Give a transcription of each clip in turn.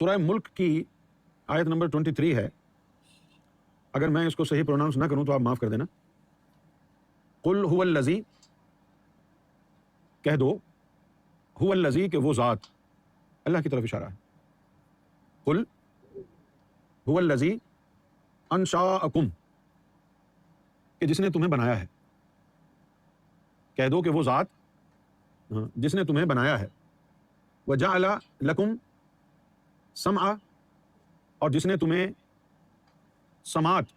سورہ ملک کی آیت نمبر 23 ہے، اگر میں اس کو صحیح پروناؤنس نہ کروں تو آپ معاف کر دینا. قل هو الذی، کہہ دو هو الذی کہ وہ ذات، اللہ کی طرف اشارہ ہے. قل هو الذی انشاءکم، کہ جس نے تمہیں بنایا ہے. کہہ دو کہ وہ ذات جس نے تمہیں بنایا ہے. وجعل لکم سمع، اور جس نے تمہیں سماعت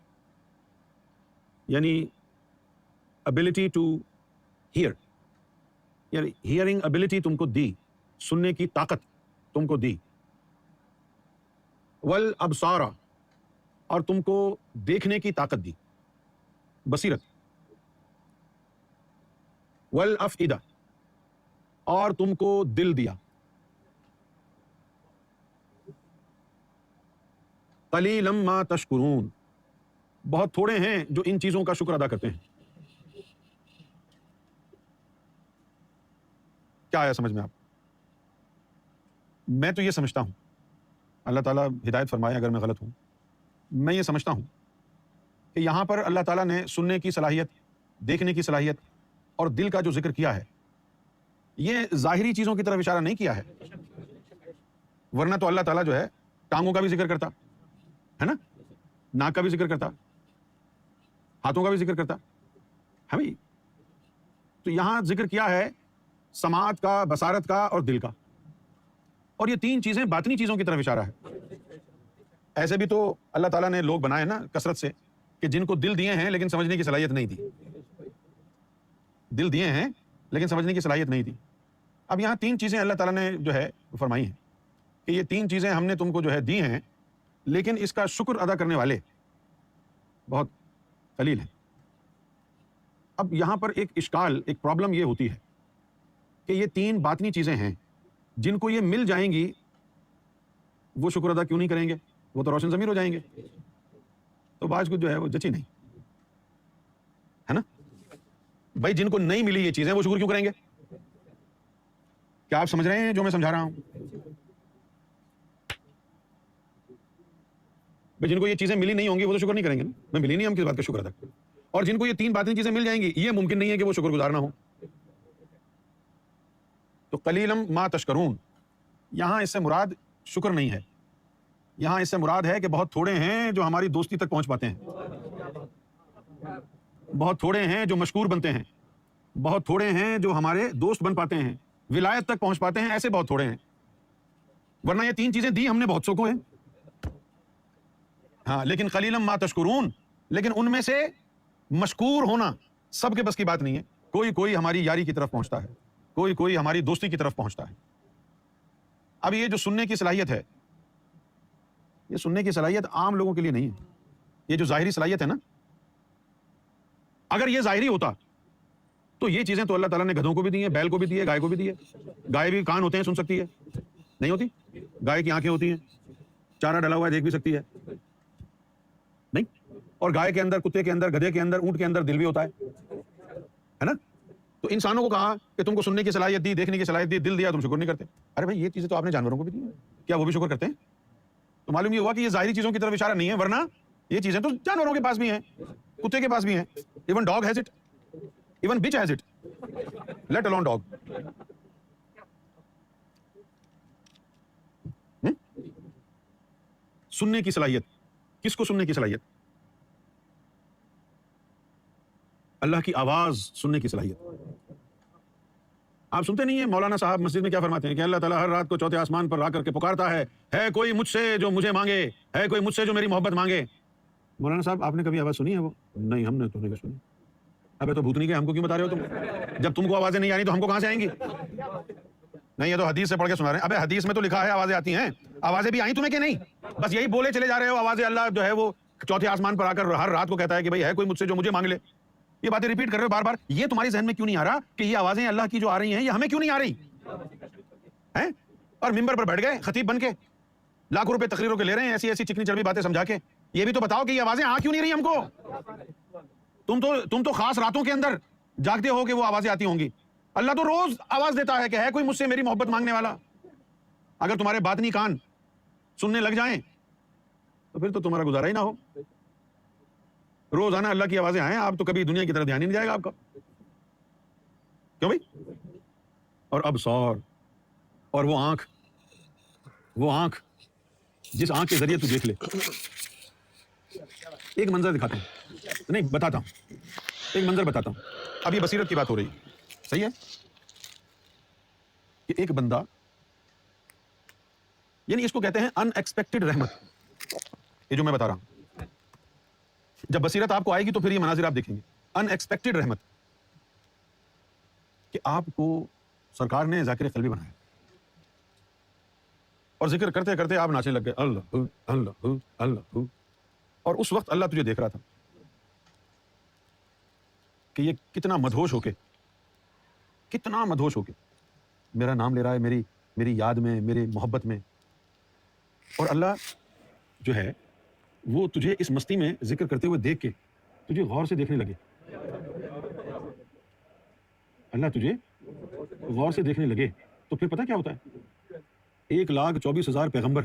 یعنی ابیلٹی ٹو ہیئر، یعنی ہیئرنگ ابیلٹی تم کو دی، سننے کی طاقت تم کو دی. والابصار، اور تم کو دیکھنے کی طاقت دی، بصیرت. والافئدہ، اور تم کو دل دیا. قلیلا ما تشکرون، بہت تھوڑے ہیں جو ان چیزوں کا شکر ادا کرتے ہیں. کیا آیا سمجھ میں آپ؟ میں تو یہ سمجھتا ہوں، اللہ تعالیٰ ہدایت فرمائے اگر میں غلط ہوں، میں یہ سمجھتا ہوں کہ یہاں پر اللہ تعالیٰ نے سننے کی صلاحیت، دیکھنے کی صلاحیت اور دل کا جو ذکر کیا ہے، یہ ظاہری چیزوں کی طرف اشارہ نہیں کیا ہے. ورنہ تو اللہ تعالیٰ جو ہے ٹانگوں کا بھی ذکر کرتا ہے نا، ناک کا بھی ذکر کرتا، ہاتھوں کا بھی ذکر کرتا ہے بھائی. تو یہاں ذکر کیا ہے سماعت کا، بصارت کا اور دل کا، اور یہ تین چیزیں باطنی چیزوں کی طرف اشارہ ہے. ایسے بھی تو اللہ تعالیٰ نے لوگ بنائے نا کثرت سے کہ جن کو دل دیے ہیں لیکن سمجھنے کی صلاحیت نہیں دی. دل دیے ہیں لیکن سمجھنے کی صلاحیت نہیں دی. اب یہاں تین چیزیں اللہ تعالیٰ نے جو ہے فرمائی ہیں کہ یہ تین چیزیں ہم نے تم کو جو ہے دی ہیں، لیکن اس کا شکر ادا کرنے والے بہت قلیل ہیں. اب یہاں پر ایک اشکال، ایک پرابلم یہ ہوتی ہے کہ یہ تین باطنی چیزیں ہیں، جن کو یہ مل جائیں گی وہ شکر ادا کیوں نہیں کریں گے؟ وہ تو روشن ضمیر ہو جائیں گے. تو بعض کو جو ہے وہ جچی نہیں ہے نا بھائی، جن کو نہیں ملی یہ چیزیں وہ شکر کیوں کریں گے؟ کیا آپ سمجھ رہے ہیں جو میں سمجھا رہا ہوں؟ بھائی جن کو یہ چیزیں ملی نہیں ہوں گی وہ تو شکر نہیں کریں گے نا. میں ملی نہیں، ہم کس بات کا شکر ادا کریں؟ اور جن کو یہ تین باطنی چیزیں مل جائیں گی یہ ممکن نہیں ہے کہ وہ شکر گزار نہ ہو. تو قلیلا ما تشکرون، یہاں اس سے مراد شکر نہیں ہے، یہاں اس سے مراد ہے کہ بہت تھوڑے ہیں جو ہماری دوستی تک پہنچ پاتے ہیں، بہت تھوڑے ہیں جو مشکور بنتے ہیں، بہت تھوڑے ہیں جو ہمارے دوست بن پاتے ہیں، ولایت تک پہنچ پاتے ہیں، ایسے بہت تھوڑے ہیں. ورنہ یہ تین چیزیں دی ہم نے بہت سو کو ہیں. ہاں لیکن قلیلا ما تشکرون، لیکن ان میں سے مشکور ہونا سب کے بس کی بات نہیں ہے. کوئی ہماری یاری کی طرف پہنچتا ہے، کوئی ہماری دوستی کی طرف پہنچتا ہے. اب یہ جو سننے کی صلاحیت ہے، یہ سننے کی صلاحیت عام لوگوں کے لیے نہیں ہے. یہ جو ظاہری صلاحیت ہے نا، اگر یہ ظاہری ہوتا تو یہ چیزیں تو اللہ تعالیٰ نے گدھوں کو بھی دی ہیں، بیل کو بھی دی ہے، گائے کو بھی دی ہے. گائے بھی کان ہوتے ہیں، سن سکتی ہے نہیں ہوتی؟ گائے کی آنکھیں ہوتی ہیں، چارہ ڈلا ہوا ہے دیکھ بھی سکتی ہے نہیں؟ اور گائے کے اندر، کتے کے اندر، گدھے کے اندر، اونٹ کے اندر دل بھی ہوتا ہے نا؟ تو انسانوں کو کہا کہ تم کو سننے کی صلاحیت دی، دیکھنے کی صلاحیت دی، دل دیا، تم شکر نہیں کرتے. ارے بھائی یہ چیزیں تو آپ نے جانوروں کو بھی دی ہیں، کیا وہ بھی شکر کرتے ہیں؟ تو معلوم یہ ہوا کہ یہ ظاہری چیزوں کی طرف اشارہ نہیں ہے، ورنہ یہ چیزیں تو جانوروں کے پاس بھی ہیں، کتے کے پاس بھی ہیں. Even dog has it, even bitch has it, let alone dog. سننے کی صلاحیت، کس کو سننے کی صلاحیت؟ اللہ کی آواز سننے کی صلاحیت. آپ سنتے نہیں ہیں مولانا صاحب مسجد میں کیا فرماتے ہیں کہ اللہ تعالیٰ ہر رات کو چوتھے آسمان پر آ کر کے پکارتا ہے کوئی مجھ سے جو مجھے مانگے، ہے کوئی مجھ سے جو میری محبت مانگے. مولانا صاحب آپ نے کبھی آواز سنی ہے وہ؟ نہیں، ہم نے تو نہیں سنی. ابے تو بھوتنی کے ہم کو کیوں بتا رہے ہو تم؟ جب تم کو آوازیں نہیں آ رہی تو ہم کو کہاں سے آئیں گی؟ نہیں یہ تو حدیث سے پڑھ کے سنا رہے ہیں. ابے حدیث میں تو لکھا ہے آوازیں آتی ہیں. آوازیں بھی آئیں تمہیں کہ نہیں؟ بس یہی بولے چلے جا رہے ہو آوازیں. اللہ جو ہے وہ چوتھے آسمان پر آ کر ہر رات کو کہتا ہے کہ بھائی ہے کوئی مجھ سے جو مجھے مانگ لے. یہ باتیں ریپیٹ کر رہے ہو بار بار. یہ تمہاری ذہن میں کیوں نہیں آ رہا کہ یہ آوازیں اللہ کی جو آ رہی ہیں یہ ہمیں کیوں نہیں آ رہی ہیں؟ اور ممبر پر بیٹھ گئے خطیب بن کے، لاکھوں روپے تقریروں کے لے رہے ہیں، ایسی ایسی چکنی چربی باتیں سمجھا کے. یہ بھی تو بتاؤ کہ یہ آوازیں آ کیوں نہیں رہی ہم کو؟ تم تو خاص راتوں کے اندر جاگتے ہو کہ وہ آوازیں آتی ہوں گی. اللہ تو روز آواز دیتا ہے کہ ہے کوئی مجھ سے میری محبت مانگنے والا. اگر تمہارے باطنی کان سننے لگ جائیں تو پھر تو تمہارا گزارا ہی نہ ہو. روزانہ اللہ کی آوازیں آئیں, آپ تو کبھی دنیا کی طرف دھیان ہی نہیں جائے گا آپ کا. کیوں بھائی؟ اور ابصار, اور وہ آنکھ جس آنکھ کے ذریعے تو دیکھ لے. ایک منظر دکھاتا ہوں, نہیں بتاتا ہوں, ایک منظر بتاتا ہوں. اب یہ بصیرت کی بات ہو رہی ہے, صحیح ہے, کہ ایک بندہ, یعنی اس کو کہتے ہیں ان ایکسپیکٹڈ رحمت. یہ جو میں بتا رہا ہوں, جب بصیرت آپ کو آئے گی تو پھر یہ مناظر آپ دیکھیں گے. ان ایکسپیکٹڈ رحمت, کہ آپ کو سرکار نے ذاکر قلبی بنایا اور ذکر کرتے کرتے آپ ناچنے لگ گئے, اللہ اللہ اللہ, اور اس وقت اللہ تجھے دیکھ رہا تھا کہ یہ کتنا مدہوش ہو کے میرا نام لے رہا ہے, میری یاد میں, میری محبت میں. اور اللہ جو ہے وہ تجھے اس مستی میں ذکر کرتے ہوئے دیکھ کے تجھے غور سے دیکھنے لگے. اللہ تجھے غور سے دیکھنے لگے تو پھر پتہ کیا ہوتا ہے؟ 1,24,000 پیغمبر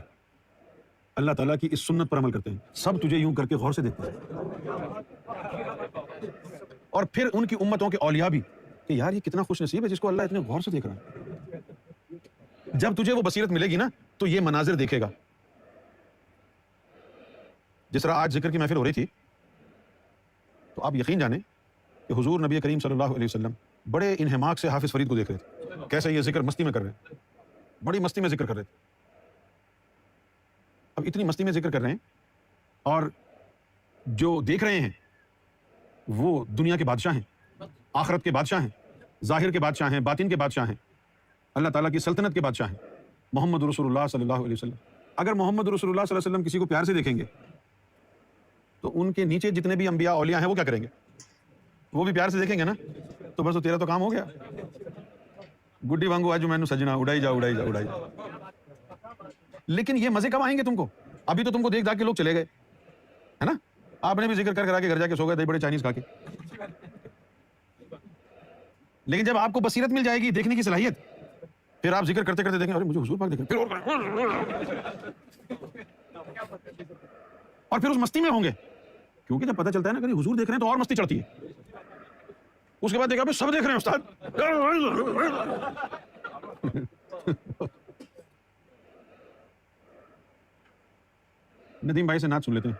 اللہ تعالیٰ کی اس سنت پر عمل کرتے ہیں, سب تجھے یوں کر کے غور سے دیکھتے ہیں. اور پھر ان کی امتوں کے اولیاء بھی, کہ یار یہ کتنا خوش نصیب ہے جس کو اللہ اتنے غور سے دیکھ رہا ہے. جب تجھے وہ بصیرت ملے گی نا تو یہ مناظر دیکھے گا. جس طرح آج ذکر کی محفل ہو رہی تھی, تو آپ یقین جانیں کہ حضور نبی کریم صلی اللہ علیہ وسلم بڑے انہماک سے حافظ فرید کو دیکھ رہے تھے, کیسے یہ ذکر مستی میں کر رہے ہیں, بڑی مستی میں ذکر کر رہے تھے. اب اتنی مستی میں ذکر کر رہے ہیں اور جو دیکھ رہے ہیں وہ دنیا کے بادشاہ ہیں, آخرت کے بادشاہ ہیں, ظاہر کے بادشاہ ہیں, باطن کے بادشاہ ہیں, اللہ تعالیٰ کی سلطنت کے بادشاہ ہیں, محمد رسول اللہ صلی اللہ علیہ وسلم. اگر محمد رسول اللہ صلی اللہ علیہ وسلم کسی کو پیار سے دیکھیں گے تو ان کے نیچے جتنے بھی انبیاء اولیاء ہیں وہ کیا کریں گے؟ وہ بھی پیار سے دیکھیں گے نا. تو بس تیرا تو کام ہو گیا, گڈی وانگو آج میں نے سجنا, اڑائی جا. لیکن یہ مزے کب آئیں گے تم کو؟ ابھی تو تم کو دیکھ داکھ کے لوگ چلے گئے, ہے نا. آپ نے بھی ذکر کرا کے گھر جا کے سو گئے, دہی بڑے چائنیز کھا کے. لیکن جب آپ کو بصیرت مل جائے گی, دیکھنے کی صلاحیت, پھر آپ ذکر کرتے کرتے دیکھیں, ارے مجھے حضور پاک دیکھ رہے ہیں, اور پھر اس مستی میں ہوں گے, کیونکہ جب پتہ چلتا ہے نا کہ حضور دیکھ رہے ہیں تو اور مستی چڑھتی ہے. اس کے بعد دیکھا سب دیکھ رہے ہیں استاد. ندیم بھائی سے نعت سن لیتے ہیں.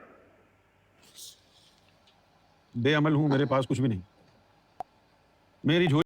بے عمل ہوں, میرے پاس کچھ بھی نہیں, میری جھولی